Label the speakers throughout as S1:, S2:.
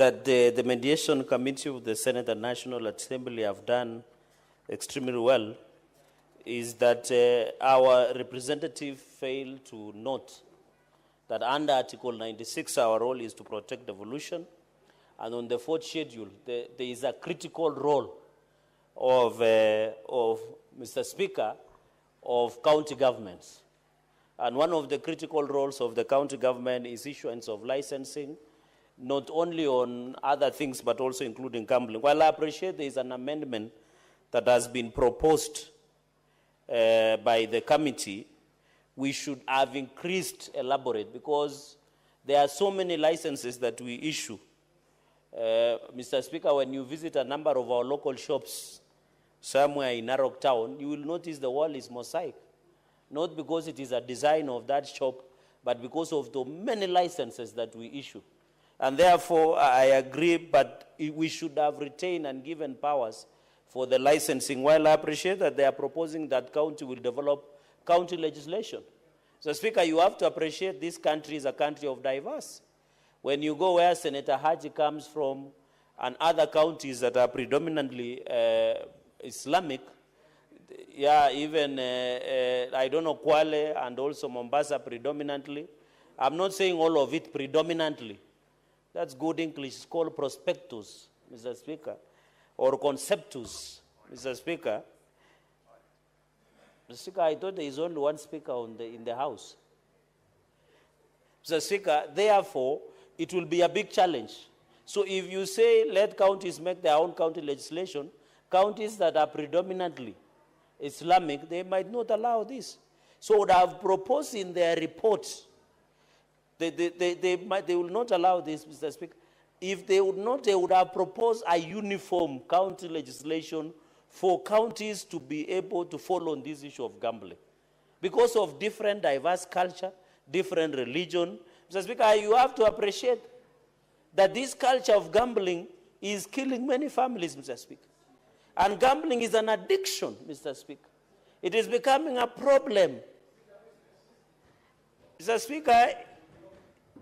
S1: that the Mediation Committee of the Senate and National Assembly have done extremely well is that our representative failed to note that under Article 96, our role is to protect devolution. And on the fourth schedule, there is a critical role of Mr. Speaker, of county governments. And one of the critical roles of the county government is issuance of licensing, not only on other things, but also including gambling. While I appreciate there is an amendment that has been proposed by the committee, we should have increased elaborate, because there are so many licenses that we issue. Mr. Speaker, when you visit a number of our local shops somewhere in Narok Town, you will notice the wall is mosaic. Not because it is a design of that shop, but because of the many licenses that we issue. And therefore, I agree, but we should have retained and given powers for the licensing, while I appreciate that they are proposing that county will develop county legislation. So, Speaker, you have to appreciate this country is a country of diverse. When you go where Senator Haji comes from and other counties that are predominantly Islamic, yeah, even, I don't know, Kwale and also Mombasa predominantly. I'm not saying all of it predominantly. That's good English. It's called prospectus, Mr. Speaker, or conceptus, Mr. Speaker. Mr. Speaker, I thought there is only one speaker in the House. Mr. Speaker, therefore, it will be a big challenge. So if you say let counties make their own county legislation, counties that are predominantly Islamic, they might not allow this. So would have proposed in their report, they will not allow this, Mr. Speaker. If they would not, they would have proposed a uniform county legislation for counties to be able to follow on this issue of gambling. Because of different diverse culture, different religion. Mr. Speaker, you have to appreciate that this culture of gambling is killing many families, Mr. Speaker. And gambling is an addiction, Mr. Speaker. It is becoming a problem. Mr. Speaker,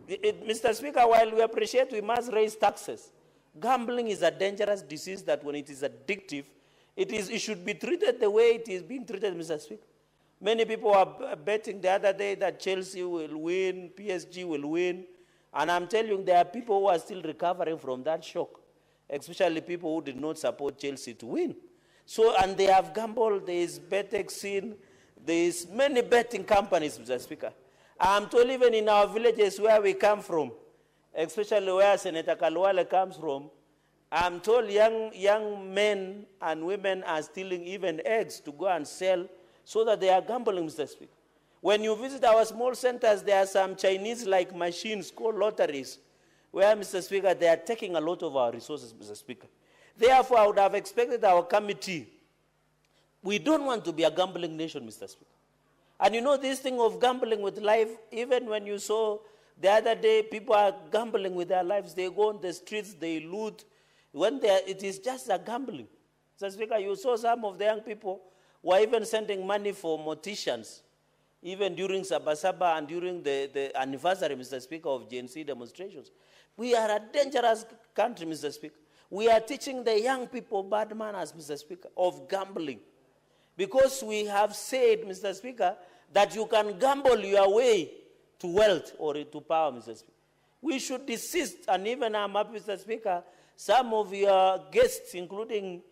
S1: Mr. Speaker, while we appreciate we must raise taxes, gambling is a dangerous disease that when it is addictive, it should be treated the way it is being treated, Mr. Speaker. Many people are betting the other day that Chelsea will win, PSG will win, and I'm telling you, there are people who are still recovering from that shock, especially people who did not support Chelsea to win. So, and they have gambled, there is Betexin, there is many betting companies, Mr. Speaker. I'm told even in our villages where we come from, especially where Senator Kalwale comes from, I'm told young men and women are stealing even eggs to go and sell so that they are gambling, Mr. Speaker. When you visit our small centers, there are some Chinese-like machines called lotteries, where, Mr. Speaker, they are taking a lot of our resources, Mr. Speaker. Therefore, I would have expected our committee. We don't want to be a gambling nation, Mr. Speaker. And you know this thing of gambling with life, even when you saw the other day, people are gambling with their lives. They go on the streets, they loot. When it is just a gambling. Mr. Speaker, you saw some of the young people were even sending money for morticians, even during Sabasaba and during the anniversary, Mr. Speaker, of GNC demonstrations. We are a dangerous country, Mr. Speaker. We are teaching the young people bad manners, Mr. Speaker, of gambling. Because we have said, Mr. Speaker, that you can gamble your way to wealth or to power, Mr. Speaker. We should desist, and even I'm happy, Mr. Speaker, some of your guests, including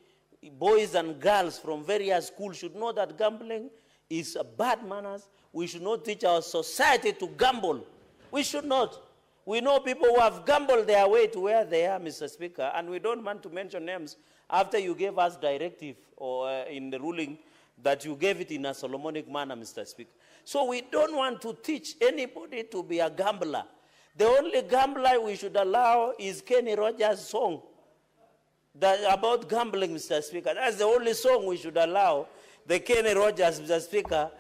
S1: boys and girls from various schools, should know that gambling is bad manners. We should not teach our society to gamble. We should not. We know people who have gambled their way to where they are, Mr. Speaker, and we don't want to mention names after you gave us directive or in the ruling that you gave it in a Solomonic manner, Mr. Speaker. So we don't want to teach anybody to be a gambler. The only gambler we should allow is Kenny Rogers' song about gambling, Mr. Speaker. That's the only song we should allow. The Kenny Rogers, Mr. Speaker.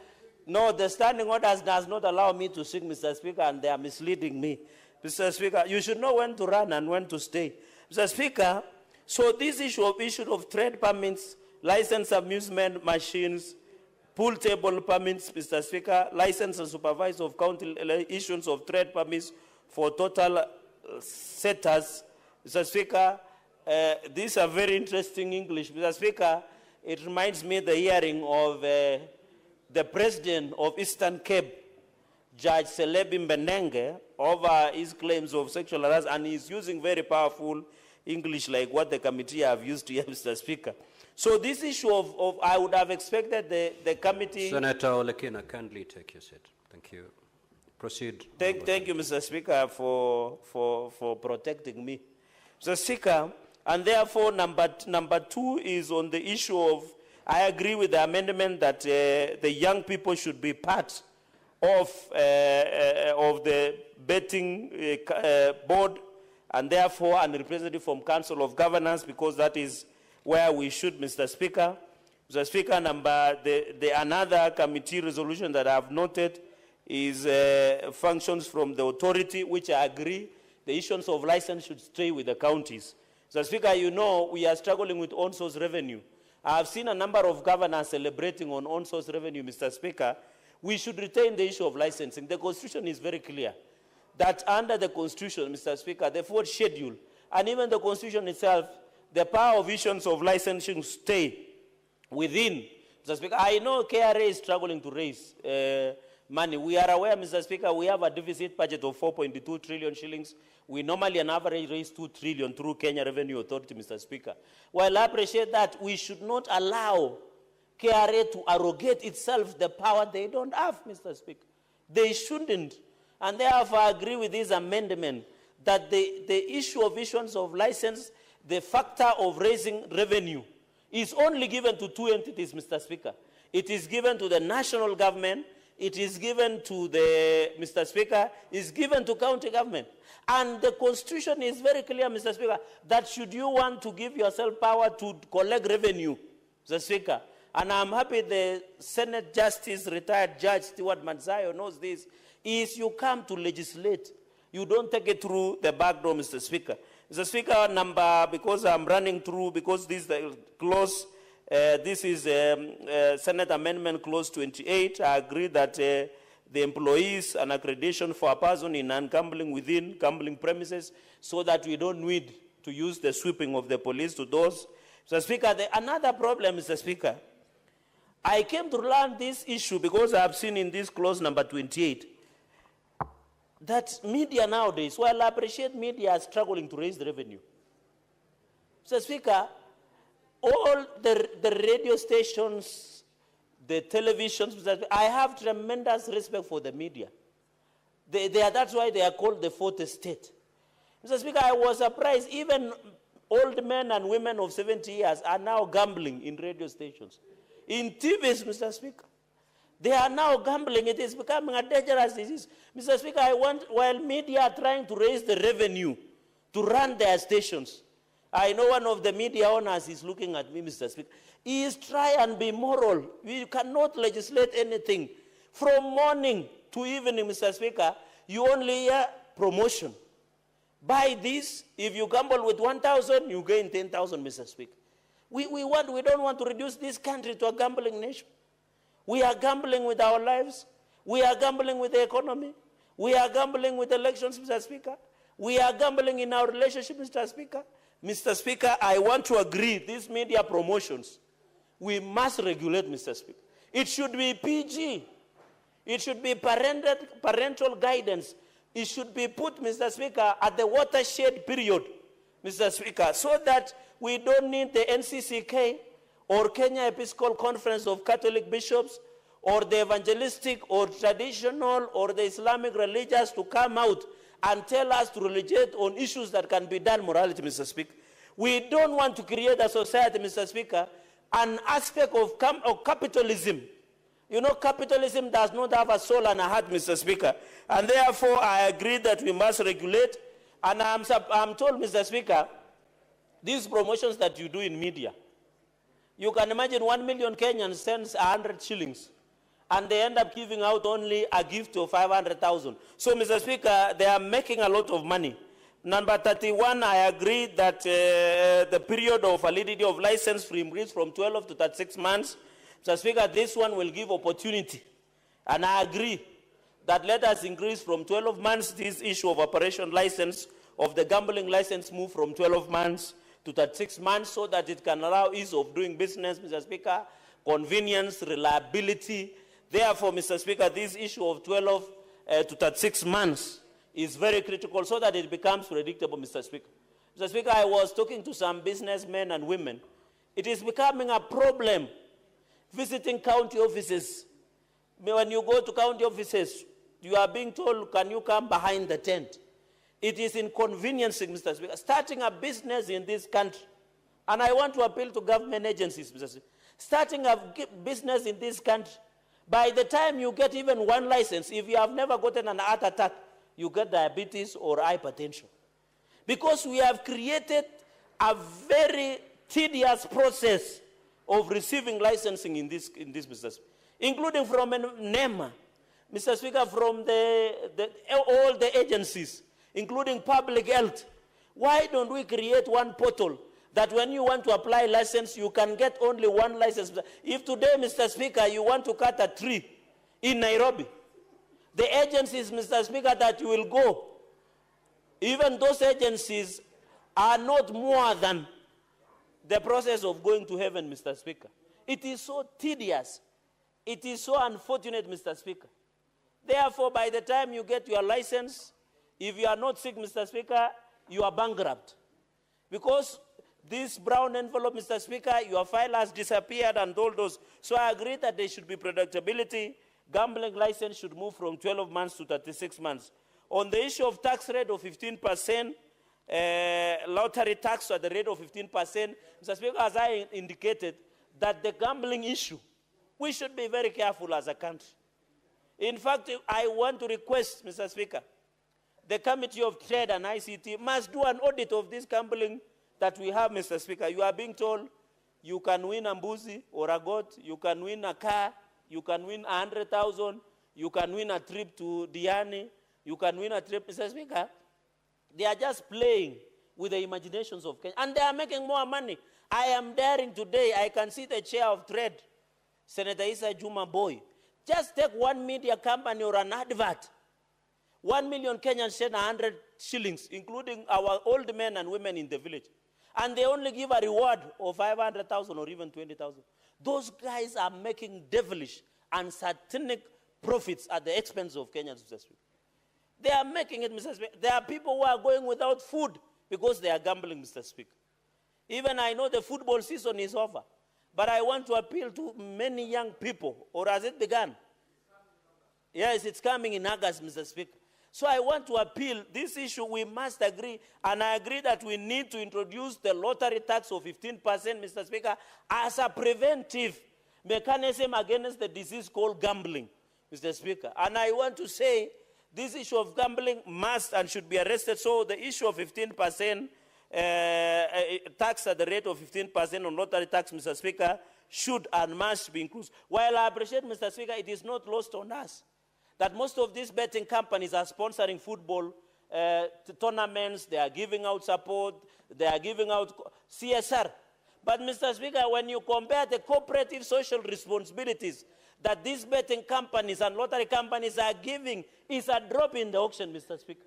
S1: No, the standing orders does not allow me to sing, Mr. Speaker, and they are misleading me. Mr. Speaker, you should know when to run and when to stay. Mr. Speaker, so this issue of trade permits, license amusement machines, pool table permits, Mr. Speaker, license and supervise of county issuance of trade permits for total setters, Mr. Speaker, these are very interesting English. Mr. Speaker, it reminds me of the hearing of the president of Eastern Cape, Judge Celebi Mbenenge, over his claims of sexual harassment, and he's using very powerful English like what the committee have used here, Mr. Speaker. So this issue of I would have expected the committee...
S2: Senator Olekina, kindly take your seat. Thank you. Proceed.
S1: Thank you, Mr. Speaker, for protecting me. Mr. Speaker, and therefore number two is on the issue of, I agree with the amendment that the young people should be part of the betting board, and therefore a representative from Council of Governors, because that is where we should, Mr. Speaker. Mr. Speaker, another committee resolution that I have noted is functions from the authority, which I agree the issuance of license should stay with the counties. Mr. Speaker, you know we are struggling with on-source revenue. I have seen a number of governors celebrating on on-source revenue, Mr. Speaker. We should retain the issue of licensing. The Constitution is very clear that under the Constitution, Mr. Speaker, the fourth schedule, and even the Constitution itself, the power of issuance of licensing stay within. Mr. Speaker, I know KRA is struggling to raise money. We are aware, Mr. Speaker, we have a deficit budget of 4.2 trillion shillings. We normally on average raise 2 trillion through Kenya Revenue Authority, Mr. Speaker. While I appreciate that, we should not allow KRA to arrogate itself the power they don't have, Mr. Speaker. They shouldn't. And therefore, I agree with this amendment that the issue of issuance of license, the factor of raising revenue, is only given to two entities, Mr. Speaker. It is given to the national government. It is given to the, Mr. Speaker, is given to county government. And the Constitution is very clear, Mr. Speaker, that should you want to give yourself power to collect revenue, Mr. Speaker, and I'm happy the Senate Justice, retired Judge Stewart Manzayo knows this, is you come to legislate. You don't take it through the back door, Mr. Speaker. Mr. Speaker, because I'm running through, because this is the clause, this is Senate Amendment Clause 28. I agree that the employees an accreditation for a person in non-gambling within gambling premises, so that we don't need to use the sweeping of the police to those. Mr. Speaker, another problem, Mr. Speaker, I came to learn this issue because I have seen in this clause number 28 that media nowadays, while I appreciate media are struggling to raise the revenue. Mr. Speaker, all the radio stations, the televisions, I have tremendous respect for the media. That's why they are called the fourth estate. Mr. Speaker, I was surprised even old men and women of 70 years are now gambling in radio stations. In TVs, Mr. Speaker. They are now gambling. It is becoming a dangerous disease. Mr. Speaker, while media are trying to raise the revenue to run their stations, I know one of the media owners is looking at me, Mr. Speaker. He is trying and be moral. We cannot legislate anything. From morning to evening, Mr. Speaker, you only hear promotion. Buy this. If you gamble with 1,000, you gain 10,000, Mr. Speaker. We don't want to reduce this country to a gambling nation. We are gambling with our lives. We are gambling with the economy. We are gambling with elections, Mr. Speaker. We are gambling in our relationship, Mr. Speaker. Mr. Speaker, I want to agree, these media promotions, we must regulate, Mr. Speaker. It should be PG. It should be parental guidance. It should be put, Mr. Speaker, at the watershed period, Mr. Speaker, so that we don't need the NCCK or Kenya Episcopal Conference of Catholic Bishops or the evangelistic or traditional or the Islamic religious to come out and tell us to legislate on issues that can be done morality, Mr. Speaker. We don't want to create a society, Mr. Speaker, an aspect of capitalism. You know, capitalism does not have a soul and a heart, Mr. Speaker. And therefore, I agree that we must regulate. And I'm told, Mr. Speaker, these promotions that you do in media, you can imagine 1 million Kenyans sends 100 shillings. And they end up giving out only a gift of 500,000. So, Mr. Speaker, they are making a lot of money. Number 31, I agree that the period of validity of license will increase from 12 to 36 months. Mr. Speaker, this one will give opportunity. And I agree that let us increase from 12 months this issue of operation license of the gambling license move from 12 months to 36 months so that it can allow ease of doing business, Mr. Speaker, convenience, reliability. Therefore, Mr. Speaker, this issue of 12 to 36 months is very critical so that it becomes predictable, Mr. Speaker. Mr. Speaker, I was talking to some businessmen and women. It is becoming a problem visiting county offices. When you go to county offices, you are being told, can you come behind the tent? It is inconveniencing, Mr. Speaker, starting a business in this country. And I want to appeal to government agencies, Mr. Speaker. Starting a business in this country, by the time you get even one license, if you have never gotten an heart attack, you get diabetes or hypertension. Because we have created a very tedious process of receiving licensing in this business, including from NEMA, Mr. Speaker, from all the agencies, including public health. Why don't we create one portal that when you want to apply license, you can get only one license? If today, Mr. Speaker, you want to cut a tree in Nairobi, the agencies, Mr. Speaker, that you will go, even those agencies are not more than the process of going to heaven, Mr. Speaker. It is so tedious. It is so unfortunate, Mr. Speaker. Therefore, by the time you get your license, if you are not sick, Mr. Speaker, you are bankrupt. Because this brown envelope, Mr. Speaker, your file has disappeared and all those. So I agree that there should be predictability. Gambling license should move from 12 months to 36 months. On the issue of tax rate of 15%, lottery tax at the rate of 15%, Mr. Speaker, as I indicated, that the gambling issue, we should be very careful as a country. In fact, I want to request, Mr. Speaker, the Committee of Trade and ICT must do an audit of this gambling that we have, Mr. Speaker. You are being told you can win a mbuzi or a goat, you can win a car, you can win 100,000, you can win a trip to Diani, you can win a trip, Mr. Speaker. They are just playing with the imaginations of Kenya, and they are making more money. I am daring today, I can see the chair of trade, Senator Issa Juma Boy. Just take one media company or an advert. 1 million Kenyans send 100 shillings, including our old men and women in the village. And they only give a reward of 500,000 or even 20,000. Those guys are making devilish and satanic profits at the expense of Kenyans, Mr. Speaker. They are making it, Mr. Speaker. There are people who are going without food because they are gambling, Mr. Speaker. Even I know the football season is over, but I want to appeal to many young people, or has it begun? Yes, it's coming in August, Mr. Speaker. So I want to appeal, this issue we must agree, and I agree that we need to introduce the lottery tax of 15%, Mr. Speaker, as a preventive mechanism against the disease called gambling, Mr. Speaker. And I want to say this issue of gambling must and should be arrested. So the issue of 15% tax at the rate of 15% on lottery tax, Mr. Speaker, should and must be included. While I appreciate, Mr. Speaker, it is not lost on us that most of these betting companies are sponsoring football tournaments, they are giving out support, they are giving out CSR. But, Mr. Speaker, when you compare the cooperative social responsibilities that these betting companies and lottery companies are giving, it's a drop in the auction, Mr. Speaker.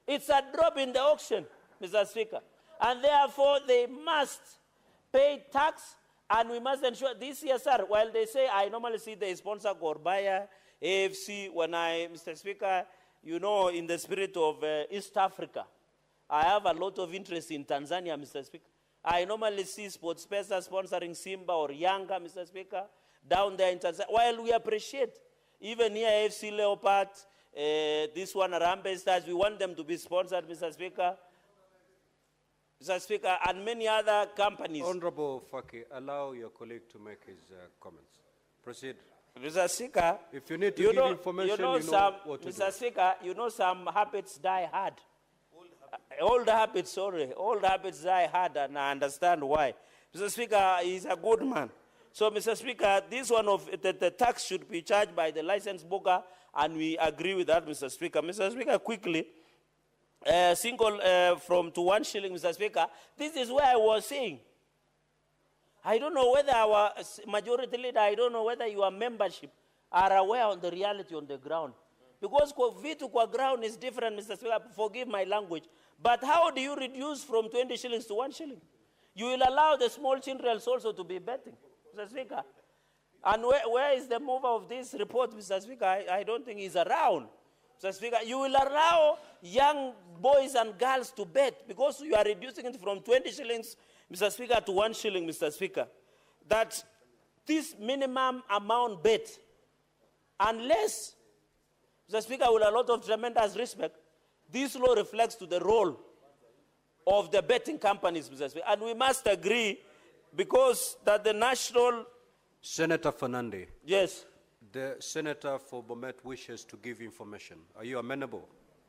S1: It's a drop in the auction, Mr. Speaker. And therefore, they must pay tax, and we must ensure this CSR, while they say, I normally see they sponsor Gorbaya, AFC, Mr. Speaker, you know, in the spirit of East Africa, I have a lot of interest in Tanzania, Mr. Speaker. I normally see SportsPesa sponsoring Simba or Yanga, Mr. Speaker, down there in Tanzania. While we appreciate, even here, AFC Leopard, this one, Harambee Stars, we want them to be sponsored, Mr. Speaker. Mr. Speaker, and many other companies.
S2: Honorable Faki, allow your colleague to make his comments. Proceed.
S1: Mr. Speaker,
S2: if you need to give information, you know what to do.
S1: Mr. Speaker, you know some habits die hard. Old habits die hard, and I understand why. Mr. Speaker, he's a good man. So, Mr. Speaker, this one of the tax should be charged by the license broker, and we agree with that, Mr. Speaker. Mr. Speaker, quickly, single from to 1 shilling, Mr. Speaker. This is where I was saying. I don't know whether our majority leader, I don't know whether your membership are aware of the reality on the ground. Because vitu kwa ground is different, Mr. Speaker, forgive my language. But how do you reduce from 20 shillings to 1 shilling? You will allow the small children also to be betting, Mr. Speaker. And where is the mover of this report, Mr. Speaker? I don't think he's around. Mr. Speaker, you will allow young boys and girls to bet because you are reducing it from 20 shillings, Mr. Speaker, to 1 shilling, Mr. Speaker. That this minimum amount bet, unless, Mr. Speaker, with a lot of tremendous respect, this law reflects to the role of the betting companies, Mr. Speaker. And we must agree because that the national...
S2: Senator Fernande.
S1: Yes.
S2: The senator for Bomet wishes to give information. Are you amenable?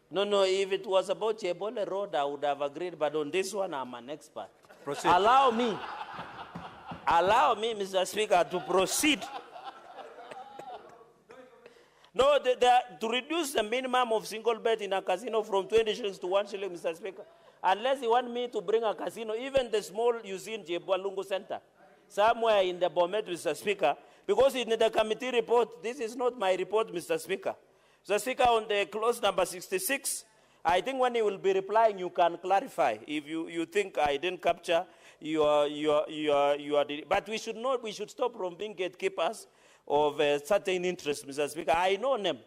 S1: No, if it was about Chebole Road, I would have agreed, but on this one, I'm an expert.
S2: Proceed.
S1: Allow me, Mr. Speaker, to proceed. No, to reduce the minimum of single bet in a casino from 20 shillings to 1 shilling, Mr. Speaker, unless you want me to bring a casino, even the small you see in Jebwalungu Center, somewhere in the Bomet, Mr. Speaker, because in the committee report, this is not my report, Mr. Speaker. Mr. Speaker, on the clause number 66, I think when you will be replying, you can clarify. If you think I didn't capture your but we should stop from being gatekeepers of certain interests, Mr. Speaker. I know them.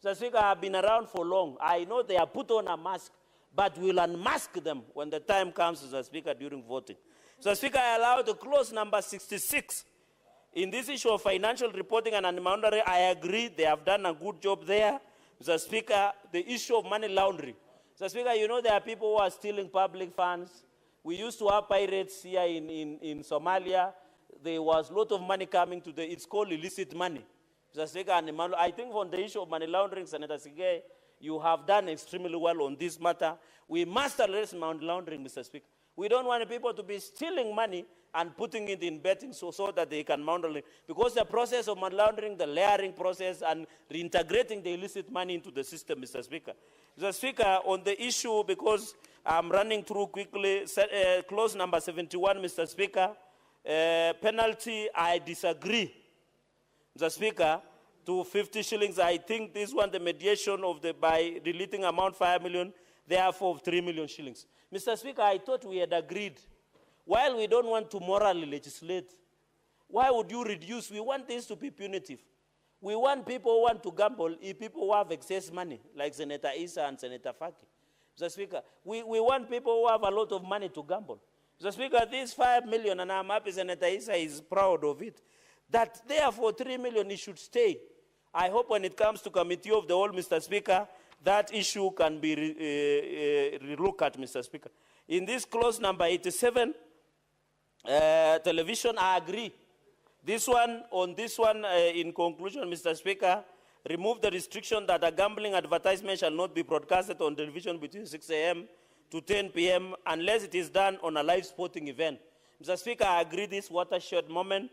S1: Mr. Speaker, I've been around for long. I know they are put on a mask, but we'll unmask them when the time comes, Mr. Speaker, during voting. Mr. Speaker, I allow the clause number 66. In this issue of financial reporting and anti-money, I agree they have done a good job there. Mr. Speaker, the issue of money laundering. Mr. Speaker, you know there are people who are stealing public funds. We used to have pirates here in Somalia. There was a lot of money coming to it's called illicit money. Mr. Speaker, and I think on the issue of money laundering, Senator Sige, you have done extremely well on this matter. We must address money laundering, Mr. Speaker. We don't want people to be stealing money and putting it in betting so that they can laundering it. Because the process of money laundering, the layering process, and reintegrating the illicit money into the system, Mr. Speaker. Mr. Speaker, on the issue, because I'm running through quickly, clause number 71, Mr. Speaker, penalty, I disagree, Mr. Speaker, to 50 shillings. I think this one, the mediation of by deleting amount 5 million, therefore 3 million shillings. Mr. Speaker, I thought we had agreed. While we don't want to morally legislate, why would you reduce? We want this to be punitive. We want people who want to gamble, people who have excess money, like Senator Issa and Senator Faki. Mr. Speaker, we want people who have a lot of money to gamble. Mr. Speaker, this 5 million, and I'm happy Senator Issa is proud of it, that therefore 3 million, it should stay. I hope when it comes to committee of the whole, Mr. Speaker, that issue can be relooked at, Mr. Speaker. In this clause number 87, television, I agree. This one, in conclusion, Mr. Speaker, remove the restriction that a gambling advertisement shall not be broadcasted on television between 6 a.m. to 10 p.m. unless it is done on a live sporting event. Mr. Speaker, I agree this watershed moment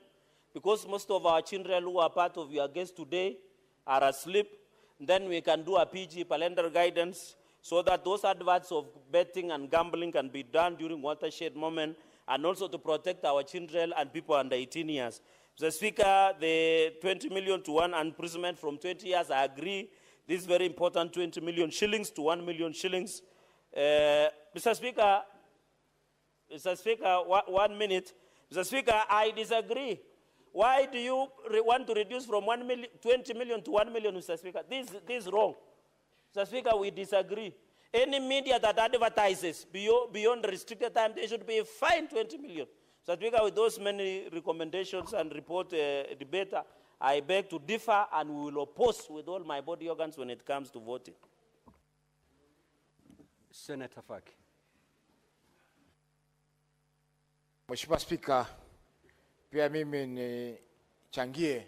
S1: because most of our children who are part of your guests today are asleep. Then we can do a PG, parental guidance, so that those adverts of betting and gambling can be done during watershed moment, and also to protect our children and people under 18 years. Mr. Speaker, the 20 million to 1 imprisonment from 20 years, I agree. This is very important, 20 million shillings to 1 million shillings. Mr. Speaker, 1 minute. Mr. Speaker, I disagree. Why do you want to reduce from 20 million to 1 million, Mr. Speaker? This is wrong. Mr. Speaker, we disagree. Any media that advertises beyond the restricted time, they should be fined 20 million. Mr. Speaker, with those many recommendations and report debate, I beg to differ and we will oppose with all my body organs when it comes to voting.
S2: Senator Faki.
S3: Mheshimiwa Spika, pia mimi nichangie